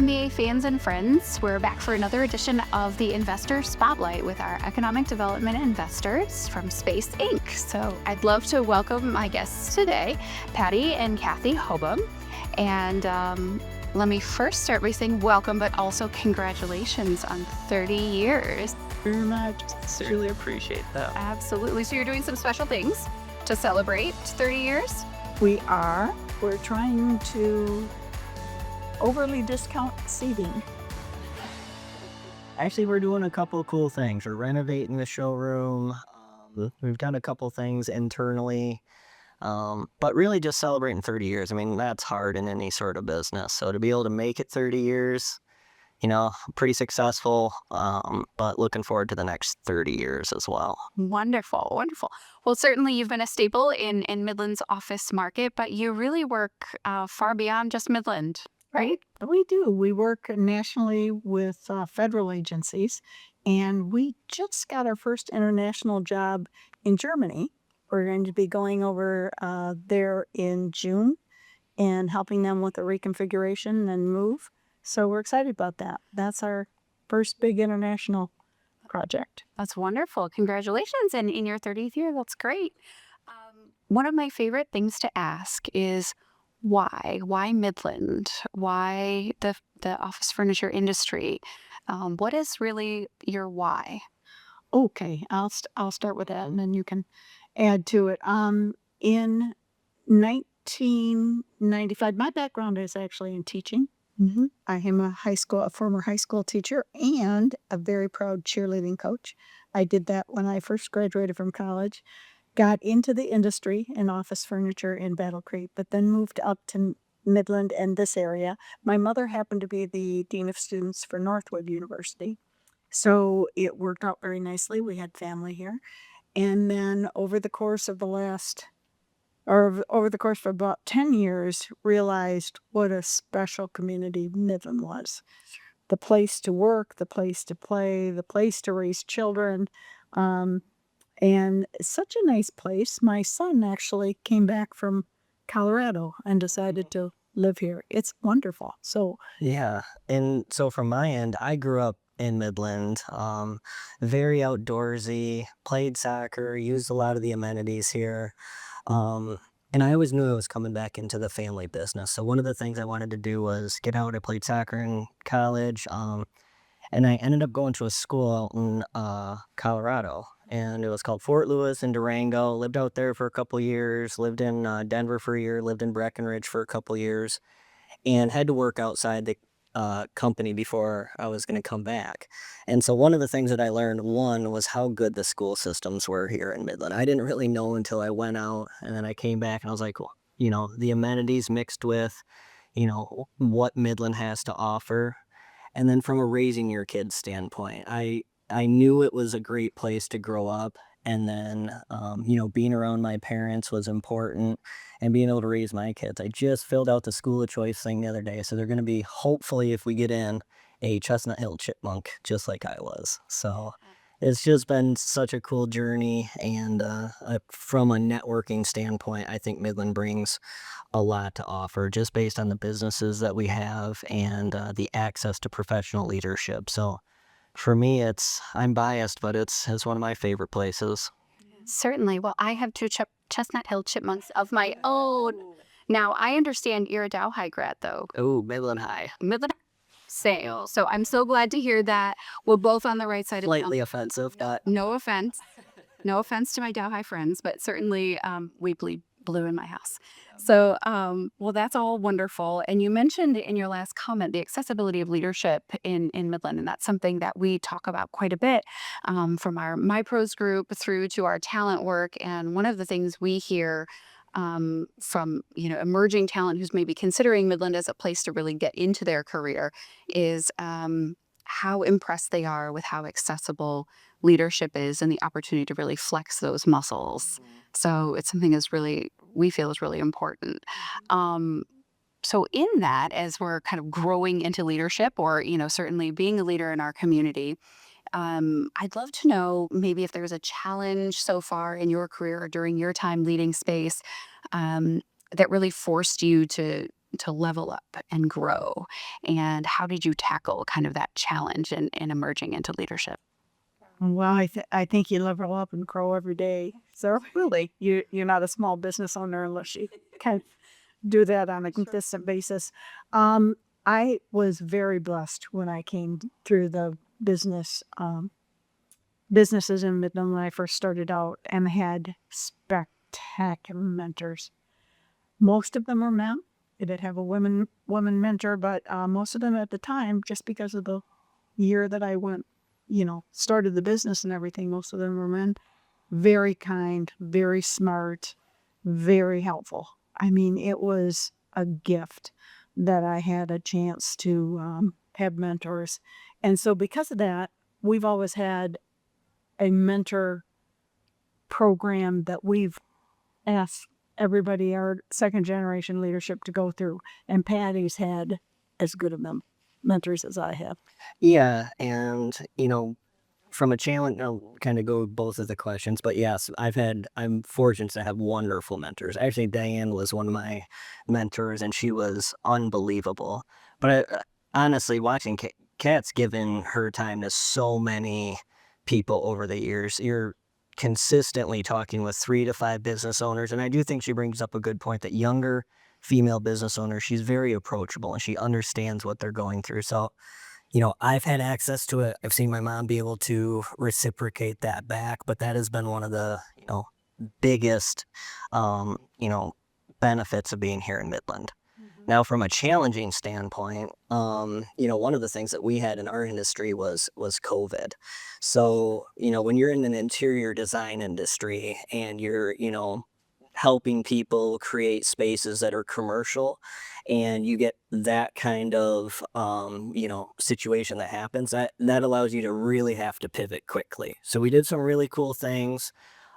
MBA fans and friends, we're back for another edition of the Investor Spotlight with our economic development investors from Space Inc. So I'd love to welcome my guests today, Paddy and Kathie Hobohm. And let me first start by saying welcome, but also congratulations on 30 years. Very much. Sincerely appreciate that. Absolutely. So you're doing some special things to celebrate 30 years? We are. We're trying to overly discount seating. Actually, we're doing a couple of cool things. We're renovating the showroom. We've done a couple things internally, but really just celebrating 30 years. I mean, that's hard in any sort of business. So to be able to make it 30 years, pretty successful, but looking forward to the next 30 years as well. Wonderful, wonderful. Well, certainly you've been a staple in Midland's office market, but you really work far beyond just Midland, right? We do. We work nationally with federal agencies, and we just got our first international job in Germany. We're going to be going over there in June and helping them with the reconfiguration and move. So we're excited about that. That's our first big international project. That's wonderful. Congratulations. And in your 30th year, that's great. One of my favorite things to ask is why? Why Midland? Why the office furniture industry? What is really your why? Okay, I'll start with that, and then you can add to it. In 1995, my background is actually in teaching. Mm-hmm. I am a former high school teacher, and a very proud cheerleading coach. I did that when I first graduated from college. Got into the industry in office furniture in Battle Creek, but then moved up to Midland and this area. My mother happened to be the dean of students for Northwood University, so it worked out very nicely. We had family here, and then over the course of about 10 years, realized what a special community Midland was. The place to work, the place to play, the place to raise children, and it's such a nice place. My son actually came back from Colorado and decided to live here. It's wonderful. So Yeah, and so from my end, I grew up in Midland, very outdoorsy, played soccer, used a lot of the amenities here. And I always knew I was coming back into the family business. So one of the things I wanted to do was get out. I played soccer in college, and I ended up going to a school out in Colorado, and it was called Fort Lewis in Durango. Lived out there for a couple years, lived in Denver for a year, lived in Breckenridge for a couple years, and had to work outside the company before I was going to come back. And so one of the things that I learned, one, was how good the school systems were here in Midland. I didn't really know until I went out, and then I came back and I was like, well, the amenities mixed with, what Midland has to offer. And then from a raising your kids standpoint, I knew it was a great place to grow up. And then, being around my parents was important, and being able to raise my kids. I just filled out the school of choice thing the other day. So they're going to be, hopefully, if we get in, a Chestnut Hill chipmunk, just like I was. So it's just been such a cool journey. And from a networking standpoint, I think Midland brings a lot to offer just based on the businesses that we have and the access to professional leadership. So for me, I'm biased, but it's one of my favorite places. Certainly. Well, I have two Chestnut Hill chipmunks of my own. Now, I understand you're a Dow High grad, though. Oh, Midland High. Midland sale. So I'm so glad to hear that we're both on the right side of Slightly offensive, but No offense. No offense to my Dow High friends, but certainly we bleed blue in my house. So, well, that's all wonderful. And you mentioned in your last comment the accessibility of leadership in Midland, and that's something that we talk about quite a bit from our My Pros group through to our talent work. And one of the things we hear from emerging talent who's maybe considering Midland as a place to really get into their career is how impressed they are with how accessible leadership is and the opportunity to really flex those muscles. So it's something we feel is really important. So in that, as we're kind of growing into leadership or, certainly being a leader in our community, I'd love to know maybe if there's a challenge so far in your career or during your time leading Space that really forced you to to level up and grow? And how did you tackle kind of that challenge in emerging into leadership? Well, I think you level up and grow every day. So really, you're not a small business owner unless you can do that on a consistent basis. Um, I was very blessed when I came through the businesses in Midland when I first started out, and had spectacular mentors. Most of them were men. I did have a woman mentor, but most of them at the time, just because of the year that I went, started the business and everything, most of them were men. Very kind, very smart, very helpful. I mean, it was a gift that I had a chance to have mentors. And so, because of that, we've always had a mentor program that we've asked everybody, our second generation leadership, to go through. And Patty's had as good of mentors as I have. Yeah, and from a challenge, I'll kind of go with both of the questions, but yes, I'm fortunate to have wonderful mentors. Actually, Diane was one of my mentors, and she was unbelievable. But honestly, watching Kat's given her time to so many people over the years. You're consistently talking with 3 to 5 business owners, and I do think she brings up a good point that younger female business owners, she's very approachable and she understands what they're going through. So I've had access to it. I've seen my mom be able to reciprocate that back, but that has been one of the, biggest, um, you know, benefits of being here in Midland. Now, from a challenging standpoint, one of the things that we had in our industry was COVID. So, when you're in an interior design industry and you're, helping people create spaces that are commercial, and you get that kind of situation that happens, that allows you to really have to pivot quickly. So we did some really cool things.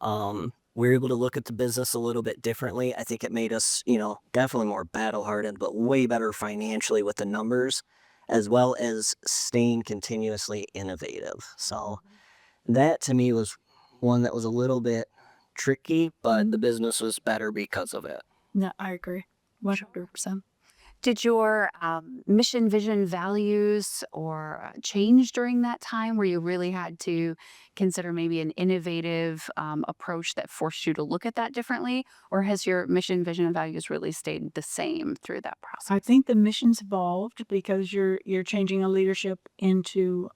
We were able to look at the business a little bit differently. I think it made us, definitely more battle hardened, but way better financially with the numbers, as well as staying continuously innovative. So that to me was one that was a little bit tricky, but the business was better because of it. Yeah, I agree. 100%. Did your mission, vision, values, or change during that time where you really had to consider maybe an innovative approach that forced you to look at that differently? Or has your mission, vision, and values really stayed the same through that process? I think the mission's evolved because you're changing a leadership into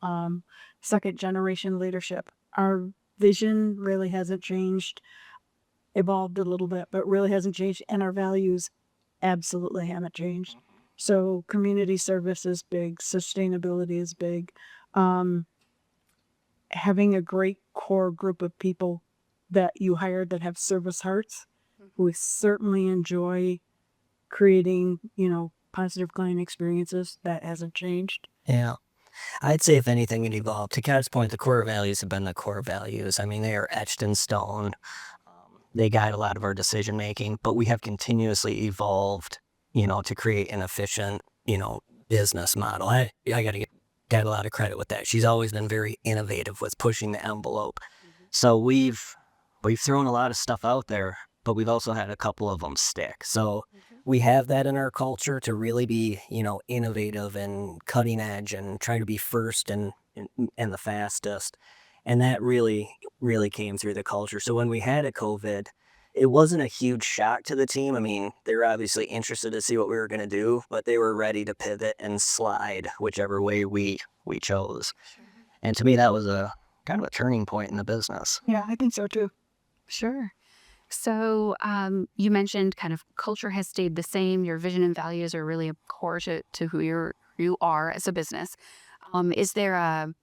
second generation leadership. Our vision really hasn't changed, evolved a little bit, but really hasn't changed, and our values absolutely haven't changed. So community service is big, sustainability is big. Um, Having a great core group of people that you hire that have service hearts, who certainly enjoy creating, positive client experiences, that hasn't changed. Yeah. I'd say if anything it evolved. To Kat's point, the core values have been the core values. I mean, they are etched in stone. They guide a lot of our decision making, but we have continuously evolved, to create an efficient, business model. I got to get a lot of credit with that. She's always been very innovative with pushing the envelope. So we've thrown a lot of stuff out there, but we've also had a couple of them stick. So we have that in our culture to really be, innovative and cutting edge and try to be first and the fastest. And that really, really came through the culture. So when we had a COVID, it wasn't a huge shock to the team. I mean, they were obviously interested to see what we were going to do, but they were ready to pivot and slide whichever way we chose. And to me, that was a kind of a turning point in the business. Yeah, I think so too. Sure. So you mentioned kind of culture has stayed the same. Your vision and values are really a core to you are as a business. Is there a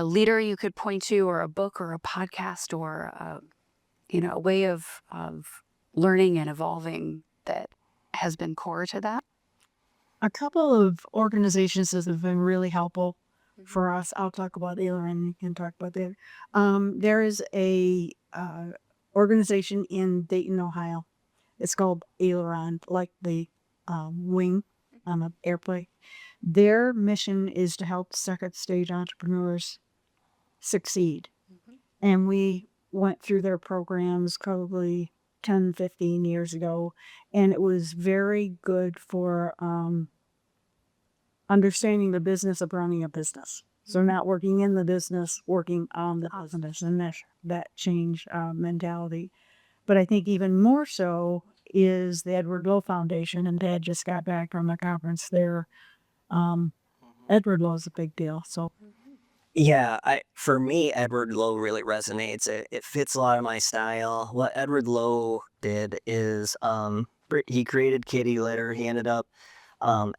leader you could point to, or a book, or a podcast, or a way of learning and evolving that has been core to that? A couple of organizations that have been really helpful for us. I'll talk about Aileron, you can talk about that. There is a organization in Dayton, Ohio. It's called Aileron, like the wing on an airplane. Their mission is to help second stage entrepreneurs succeed. And we went through their programs probably 10, 15 years ago, and it was very good for understanding the business of running a business. So not working in the business, working on the business, and that changed mentality. But I think even more so is the Edward Lowe Foundation, and Dad just got back from a conference there. Edward Lowe is a big deal. So Yeah, for me, Edward Lowe really resonates. It fits a lot of my style. What Edward Lowe did is he created kitty litter. He ended up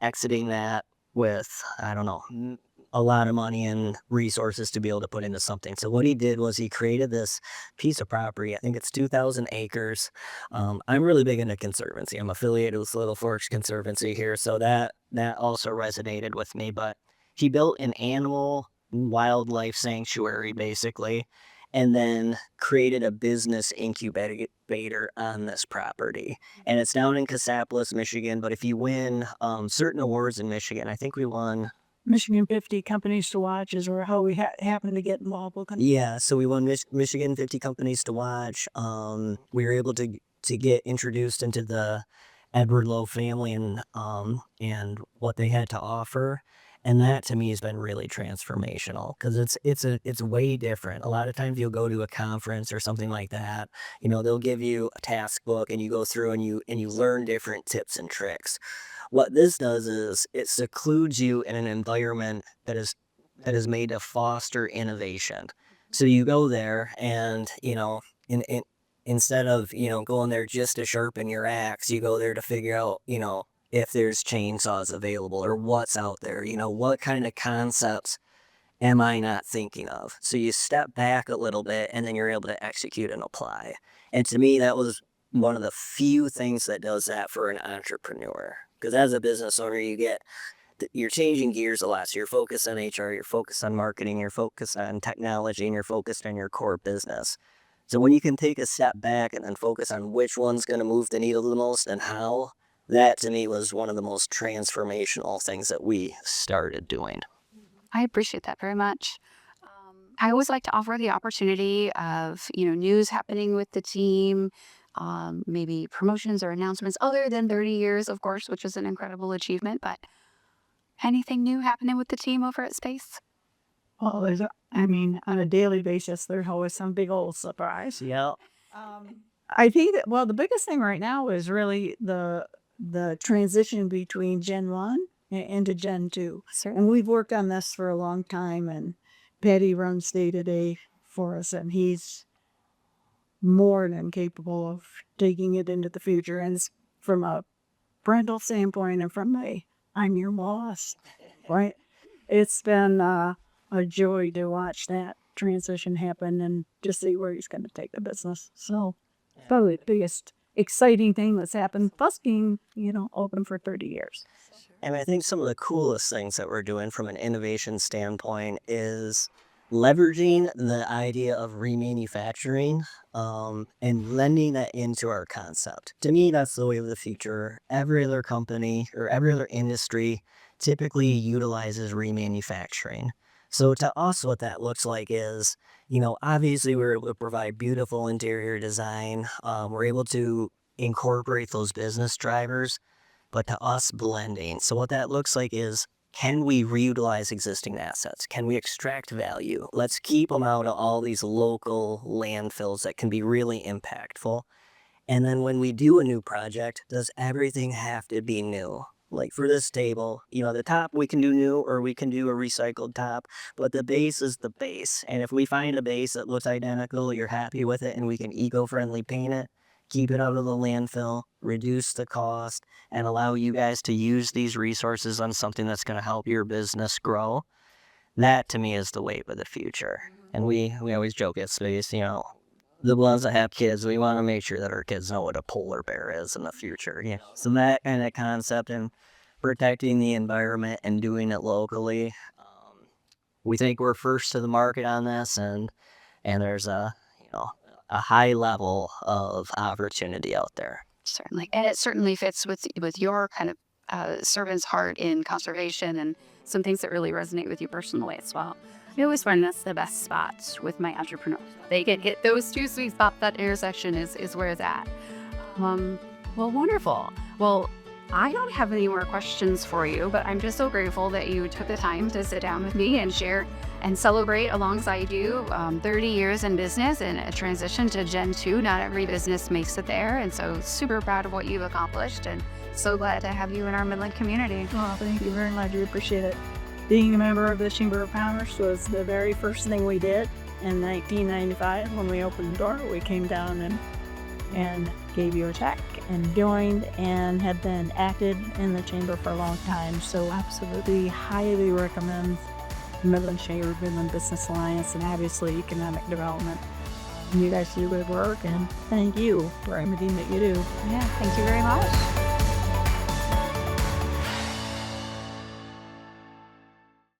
exiting that with, I don't know, a lot of money and resources to be able to put into something. So what he did was he created this piece of property. I think it's 2,000 acres. I'm really big into conservancy. I'm affiliated with Little Forks Conservancy here, so that also resonated with me. But he built an animal wildlife sanctuary, and then created a business incubator on this property. And it's down in Cassopolis, Michigan. But if you win certain awards in Michigan, I think we won. Michigan 50 companies to watch is how we happen to get involved. Yeah, so we won Michigan 50 companies to watch. We were able to get introduced into the Edward Lowe family and what they had to offer. And that to me has been really transformational because it's way different. A lot of times you'll go to a conference or something like that, they'll give you a task book and you go through and you learn different tips and tricks. What this does is it secludes you in an environment that is made to foster innovation. So you go there and, instead of, going there just to sharpen your axe, you go there to figure out, if there's chainsaws available or what's out there, what kind of concepts am I not thinking of? So you step back a little bit and then you're able to execute and apply. And to me, that was one of the few things that does that for an entrepreneur. Because as a business owner, you're changing gears a lot. So you're focused on HR, you're focused on marketing, you're focused on technology, and you're focused on your core business. So when you can take a step back and then focus on which one's going to move the needle the most and how, that to me was one of the most transformational things that we started doing. I appreciate that very much. I always like to offer the opportunity of, news happening with the team, maybe promotions or announcements other than 30 years, of course, which is an incredible achievement. But anything new happening with the team over at Space? well, on a daily basis, there's always some big old surprise. Yeah. I think that the biggest thing right now is really the transition between Gen 1 into Gen 2. And we've worked on this for a long time, and Paddy runs day to day for us, and he's more than capable of taking it into the future. And from a parental standpoint and from I'm your boss, right? It's been a joy to watch that transition happen and just see where he's going to take the business. So probably the biggest exciting thing that's happened, plus being, open for 30 years. And I think some of the coolest things that we're doing from an innovation standpoint is leveraging the idea of remanufacturing and lending that into our concept. To me, that's the way of the future. Every other company or every other industry typically utilizes remanufacturing. So to us, what that looks like is, obviously we're able to provide beautiful interior design. We're able to incorporate those business drivers, but to us, blending. So what that looks like is, can we reutilize existing assets? Can we extract value? Let's keep them out of all these local landfills that can be really impactful. And then when we do a new project, does everything have to be new? Like for this table, the top we can do new or we can do a recycled top, but the base is the base. And if we find a base that looks identical, you're happy with it, and we can eco-friendly paint it, keep it out of the landfill, reduce the cost, and allow you guys to use these resources on something that's going to help your business grow. That to me is the wave of the future. And we always joke at Space, the ones that have kids, we want to make sure that our kids know what a polar bear is in the future. So that kind of concept and protecting the environment and doing it locally. We think we're first to the market on this, and there's a high level of opportunity out there. Certainly. And it certainly fits with your kind of servant's heart in conservation and some things that really resonate with you personally as well. I always find that's the best spot with my entrepreneurs. They can hit those two sweet spots. That intersection is where it's at. Well, wonderful. Well, I don't have any more questions for you, but I'm just so grateful that you took the time to sit down with me and share and celebrate alongside you 30 years in business and a transition to Gen 2. Not every business makes it there, and so super proud of what you've accomplished and so glad to have you in our Midland community. Oh, thank you very much. We appreciate it. Being a member of the Chamber of Commerce was the very first thing we did in 1995 when we opened the door. We came down and gave you a check and joined and have been active in the chamber for a long time. So absolutely highly recommend Midland Chamber, Midland Business Alliance, and obviously economic development. You guys do good work, and thank you for everything that you do. Yeah, thank you very much.